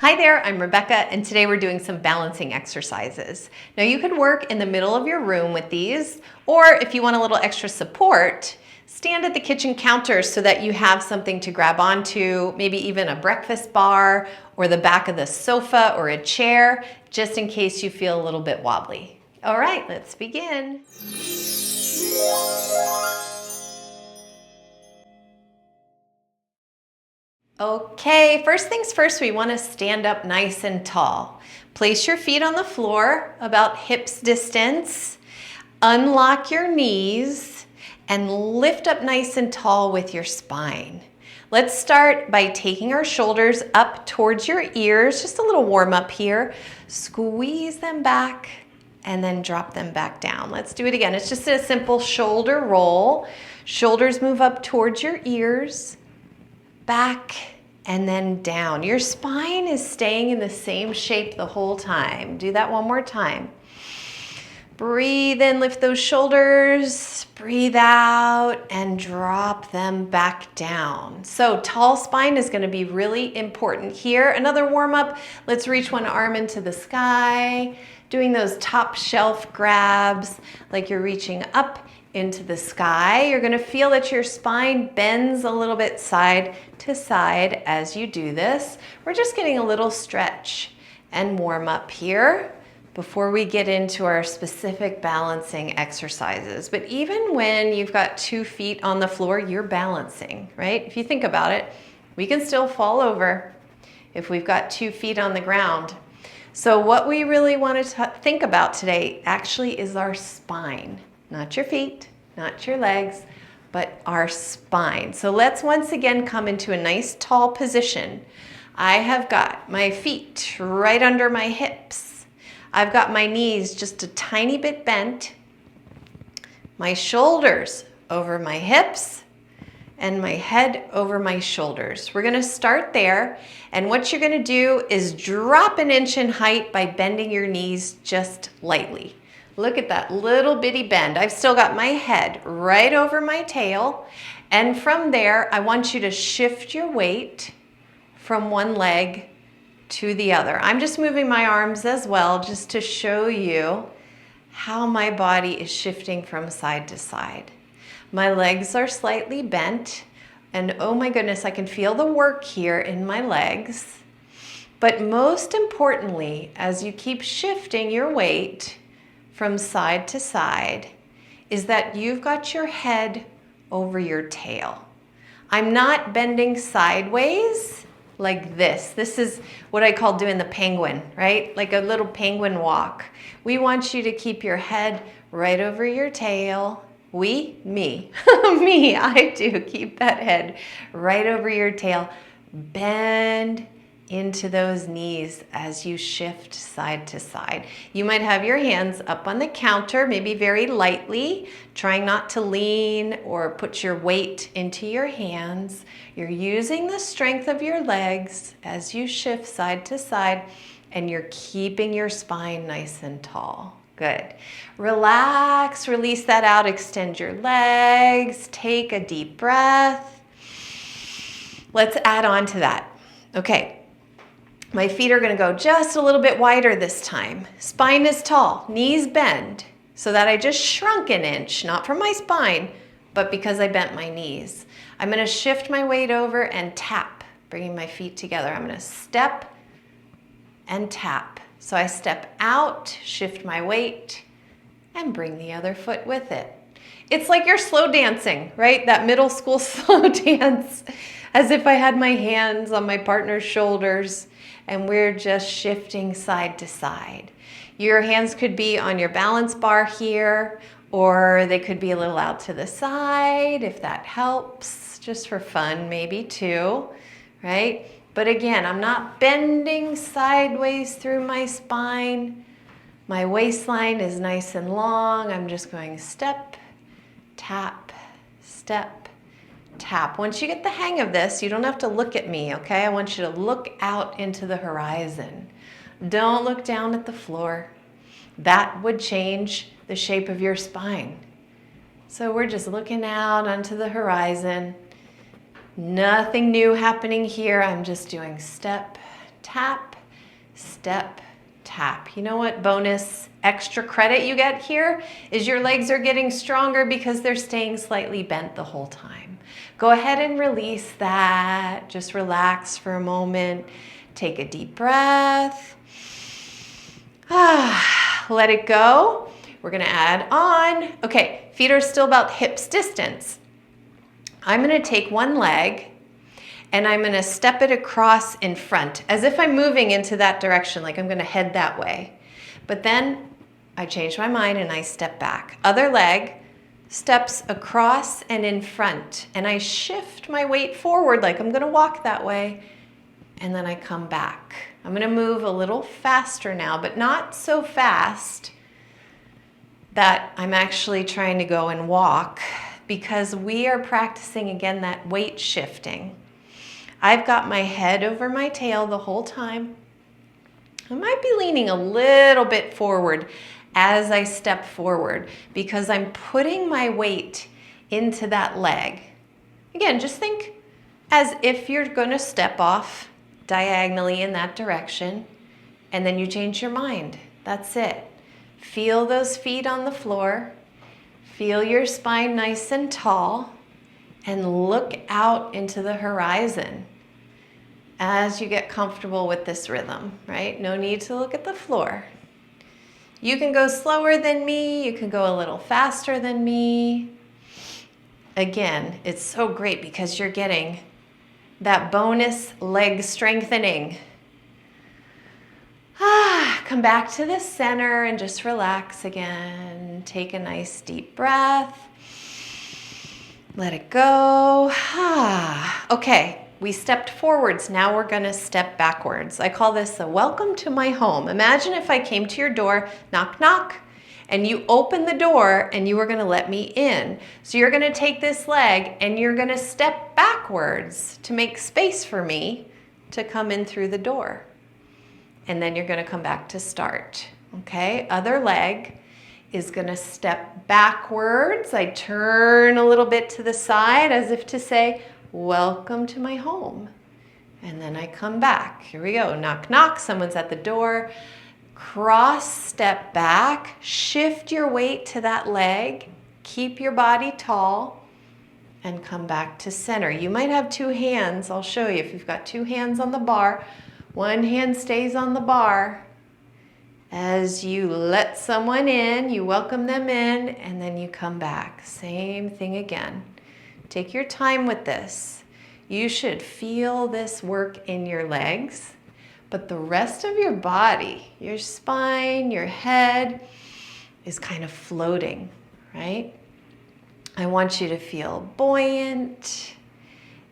Hi there, I'm Rebecca, and today we're doing some balancing exercises. Now you could work in the middle of your room with these, or if you want a little extra support, stand at the kitchen counter so that you have something to grab onto, maybe even a breakfast bar or the back of the sofa or a chair, just in case you feel a little bit wobbly. All right, let's begin. Okay, first things first, we want to stand up nice and tall. Place your feet on the floor about hips distance. Unlock your knees and lift up nice and tall with your spine. Let's start by taking our shoulders up towards your ears, just a little warm up here. Squeeze them back and then drop them back down. Let's do it again. It's just a simple shoulder roll. Shoulders move up towards your ears, back, and then down. Your spine is staying in the same shape the whole time. Do that one more time. Breathe in, lift those shoulders, breathe out, and drop them back down. So tall spine is going to be really important here. Another warm up, let's reach one arm into the sky, doing those top shelf grabs like you're reaching up into the sky. You're going to feel that your spine bends a little bit side to side as you do this. We're just getting a little stretch and warm up here before we get into our specific balancing exercises. But even when you've got 2 feet on the floor, you're balancing, right? If you think about it, we can still fall over if we've got 2 feet on the ground. So what we really want to think about today actually is our spine. Not your feet, not your legs, but our spine. So let's once again come into a nice tall position. I have got my feet right under my hips. I've got my knees just a tiny bit bent, my shoulders over my hips, and my head over my shoulders. We're gonna start there, and what you're gonna do is drop an inch in height by bending your knees just lightly. Look at that little bitty bend. I've still got my head right over my tail. And from there, I want you to shift your weight from one leg to the other. I'm just moving my arms as well, just to show you how my body is shifting from side to side. My legs are slightly bent, and oh my goodness, I can feel the work here in my legs. But most importantly, as you keep shifting your weight from side to side, is that you've got your head over your tail. I'm not bending sideways like this. This is what I call doing the penguin, right? Like a little penguin walk. We want you to keep your head right over your tail. Me, I do keep that head right over your tail. Bend into those knees as you shift side to side. You might have your hands up on the counter, maybe very lightly, trying not to lean or put your weight into your hands. You're using the strength of your legs as you shift side to side, and you're keeping your spine nice and tall. Good. Relax, release that out, extend your legs, take a deep breath. Let's add on to that. Okay. My feet are going to go just a little bit wider this time. Spine is tall, knees bend, so that I just shrunk an inch, not from my spine, but because I bent my knees. I'm going to shift my weight over and tap, bringing my feet together. I'm going to step and tap. So I step out, shift my weight, and bring the other foot with it. It's like you're slow dancing, right? That middle school slow dance, as if I had my hands on my partner's shoulders, and we're just shifting side to side. Your hands could be on your balance bar here, or they could be a little out to the side, if that helps, just for fun maybe too, right? But again, I'm not bending sideways through my spine. My waistline is nice and long. I'm just going step, tap, step, tap. Once you get the hang of this, you don't have to look at me, okay? I want you to look out into the horizon. Don't look down at the floor. That would change the shape of your spine. So we're just looking out onto the horizon. Nothing new happening here. I'm just doing step, tap, step, tap. You know what bonus extra credit you get here is your legs are getting stronger because they're staying slightly bent the whole time. Go ahead and release that. Just relax for a moment. Take a deep breath. Let it go. We're gonna add on. Okay, feet are still about hips distance. I'm gonna take one leg and I'm gonna step it across in front as if I'm moving into that direction, like I'm gonna head that way. But then I change my mind and I step back. Other leg steps across and in front, and I shift my weight forward like I'm gonna walk that way, and then I come back. I'm gonna move a little faster now, but not so fast that I'm actually trying to go and walk, because we are practicing again that weight shifting. I've got my head over my tail the whole time. I might be leaning a little bit forward as I step forward because I'm putting my weight into that leg. Again, just think as if you're going to step off diagonally in that direction, and then you change your mind. That's it. Feel those feet on the floor. Feel your spine nice and tall, and look out into the horizon as you get comfortable with this rhythm, right? No need to look at the floor. You can go slower than me. You can go a little faster than me. Again, it's so great because you're getting that bonus leg strengthening. Come back to the center and just relax again. Take a nice deep breath. Let it go. Okay, we stepped forwards. Now we're gonna step backwards. I call this a welcome to my home. Imagine if I came to your door, knock, knock, and you open the door and you were gonna let me in. So you're gonna take this leg and you're gonna step backwards to make space for me to come in through the door. And then you're gonna come back to start, okay? Other leg is gonna step backwards. I turn a little bit to the side as if to say, welcome to my home. And then I come back. Here we go, knock, knock, someone's at the door. Cross, step back, shift your weight to that leg, keep your body tall, and come back to center. You might have two hands. I'll show you if you've got two hands on the bar. One hand stays on the bar. As you let someone in, you welcome them in, and then you come back. Same thing again. Take your time with this. You should feel this work in your legs, but the rest of your body, your spine, your head, is kind of floating, right? I want you to feel buoyant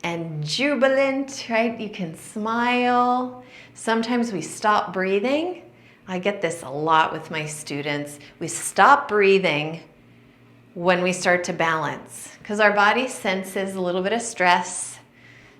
and jubilant, right? You can smile. Sometimes we stop breathing. I get this a lot with my students. We stop breathing when we start to balance because our body senses a little bit of stress.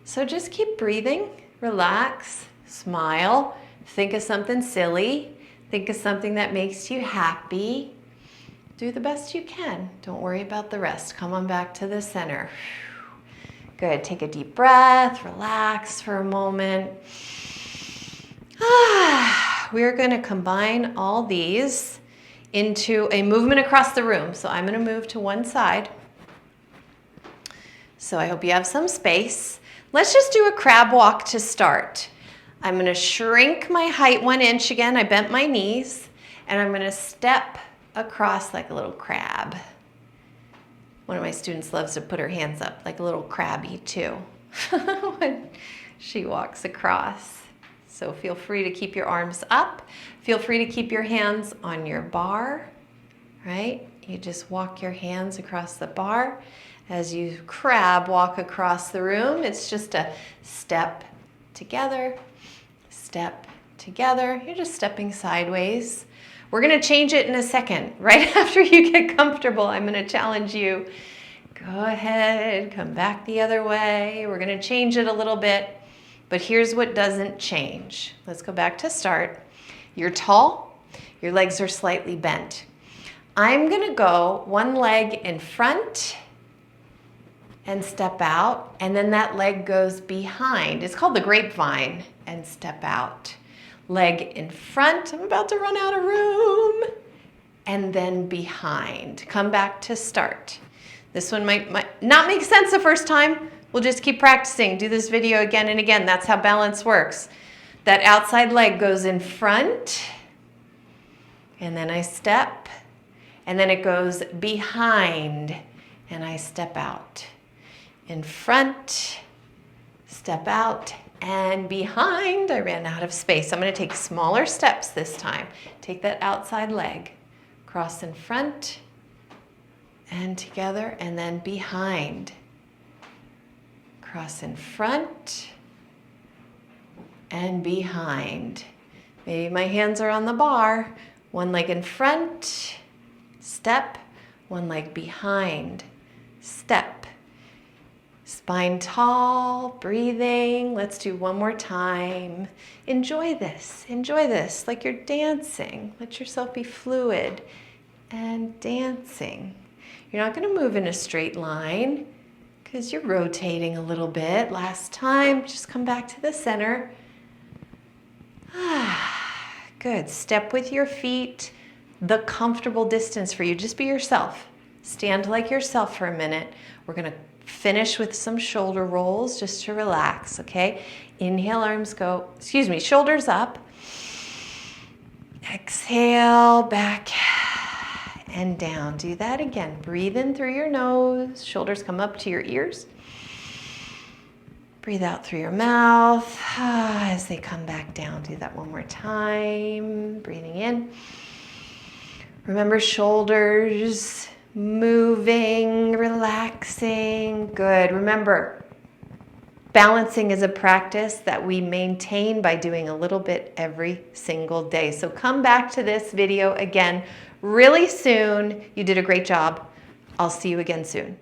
So just keep breathing, relax, smile, think of something silly, think of something that makes you happy. Do the best you can. Don't worry about the rest. Come on back to the center. Good, take a deep breath, relax for a moment. We're gonna combine all these into a movement across the room. So I'm gonna move to one side. So I hope you have some space. Let's just do a crab walk to start. I'm gonna shrink my height 1 inch again. I bent my knees, and I'm gonna step across like a little crab. One of my students loves to put her hands up like a little crabby too when she walks across. So feel free to keep your arms up. Feel free to keep your hands on your bar, right? You just walk your hands across the bar. As you crab walk across the room, it's just a step together, step together. You're just stepping sideways. We're gonna change it in a second. Right after you get comfortable, I'm gonna challenge you. Go ahead, come back the other way. We're gonna change it a little bit, but here's what doesn't change. Let's go back to start. You're tall, your legs are slightly bent. I'm gonna go one leg in front and step out, and then that leg goes behind. It's called the grapevine, and step out. leg in front. I'm about to run out of room. And then behind. Come back to start. This one might not make sense the first time. We'll just keep practicing. Do this video again and again. That's how balance works. That outside leg goes in front, and then I step, and then it goes behind, and I step out. In front, step out, and behind. I ran out of space. I'm going to take smaller steps this time. Take that outside leg, cross in front, and together, and then behind. Cross in front, and behind. Maybe my hands are on the bar. One leg in front, step. One leg behind, step. Spine tall, breathing. Let's do one more time. Enjoy this like you're dancing. Let yourself be fluid and dancing. You're not going to move in a straight line because you're rotating a little bit. Last time, just come back to the center. Good. Step with your feet the comfortable distance for you. Just be yourself. Stand like yourself for a minute. We're going to finish with some shoulder rolls just to relax, okay? Inhale, arms go, shoulders up. Exhale, back and down. Do that again. Breathe in through your nose. Shoulders come up to your ears. Breathe out through your mouth as they come back down. Do that one more time. Breathing in. Remember, shoulders moving, relaxing. Good. Remember, balancing is a practice that we maintain by doing a little bit every single day. So come back to this video again really soon. You did a great job. I'll see you again soon.